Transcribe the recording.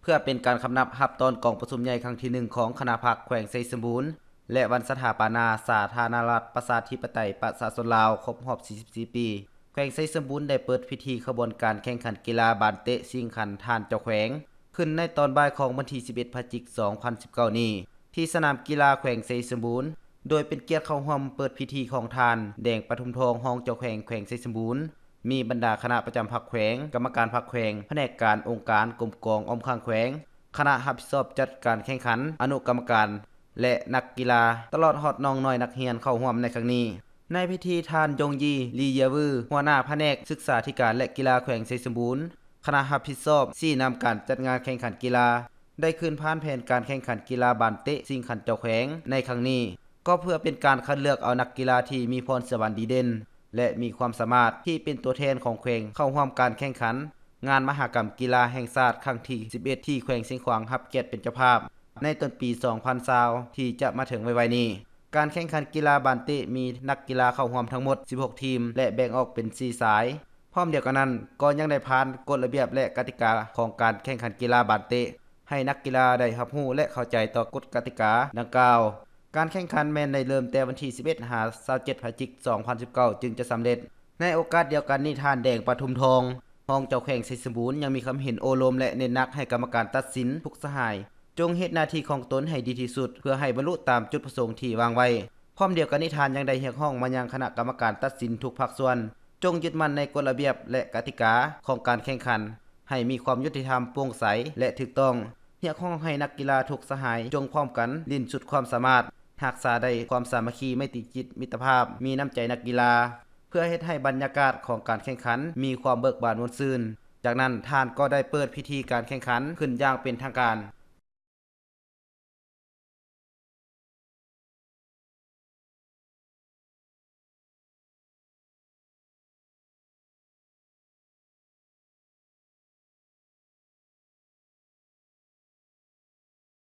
เพื่อเป็นการคำนับรับตอนกองประชุมใหญ่ครั้งที่1ของคณะพรรคแขวงไชยสมบูรณ์และวันสถาปนาสาธารณรัฐประชาธิปไตยประชาชนลาวครบรอบ 44 ปีแขวงไชยสมบูรณ์ได้เปิดพิธีขบวนการแข่งขันกีฬาบานเตะชิงขันทานเจ้าแขวงขึ้นในตอนบ่ายของวันที่ 11 พฤศจิกายน 2019 นี้ที่สนามกีฬาแขวงไชยสมบูรณ์โดยเป็นเกียรติเข้าร่วมเปิดพิธีของทานแดงปทุมทองรองเจ้าแขวงแขวงไชยสมบูรณ์มีบรรดาคณะประจำพรรคแขวงกรรมการพรรคแขวงแผนกการองค์การกรมกองอ้อมข้างแขวงคณะรับผิดชอบจัดการแข่งขันอนุกรรมการและนักกีฬาตลอดฮอดน้องน้อยนักเรียนเข้าร่วมในครั้งนี้ในพิธีทานยงยีลีเยวือหัวหน้าแผนกศึกษาธิการและกีฬาแขวงไชยสมบูรณ์คณะรับผิดชอบชี้นำการจัดงานแข่งขันกีฬาได้ขึ้นผ่านแผนการแข่งขันกีฬาบานเตะชิงขันเจ้าแขวงในครั้งนี้ก็เพื่อเป็นการคัดเลือกเอานักกีฬาที่มีพรสวรรค์ดีเด่นและมีความสามารถที่เป็นตัวแทนของแขวงเข้าร่วมการแข่งขันงานมหกรรมกีฬาแห่งชาติครั้งที่ 11 ที่แขวงเชียงขวางรับเกียรติเป็นเจ้าภาพในต้นปี 2020 ที่จะมาถึงไวๆนี้การแข่งขันกีฬาบานเตะมีนักกีฬาเข้าร่วมทั้งหมด 16 ทีมและแบ่งออกเป็น 4 สายพร้อมเดียวกันนั้นก็ยังได้ผ่านกฎระเบียบและกติกาของการแข่งขันกีฬาบานเตะให้นักกีฬาได้รับรู้และเข้าใจต่อกฎกติกาดังกล่าวการแข่งขันแม้นได้เริ่มแต่วันที่ 11 หา 27 พฤศจิกายน 2019 จึงจะสำเร็จในโอกาสเดียวกันนี้ท่านแดงปทุมทองรองเจ้าแขวงไชยสมบูรณ์ยังมีคำเห็นโอโลมและเน้นหนักให้กรรมการตัดสินทุกสหายจงเฮ็ดหน้าที่ของตนให้ดีที่สุดเพื่อให้บรรลุตามจุดประสงค์ที่วางไว้พร้อมเดียวกันนี้ท่านยังได้เรียกร้องมายังคณะกรรมการตัดสินทุกภาคส่วนจงยึดมั่นในกฎระเบียบและกติกาของการแข่งขันให้มีความยุติธรรมโปร่งใสและถูกต้องเรียกร้องให้นักกีฬาทุกสหายจงพร้อมกันลิ้นสุดความสามารถรักษาได้ความสามัคคีไมตรีจิตมิตรภาพมีน้ำใจนักกีฬาเพื่อเฮ็ดให้บรรยากาศของการแข่งขันมีความเบิกบานม่วนซื่นจากนั้นท่านก็ได้เปิดพิธีการแข่งขันขึ้นอย่างเป็นทางการ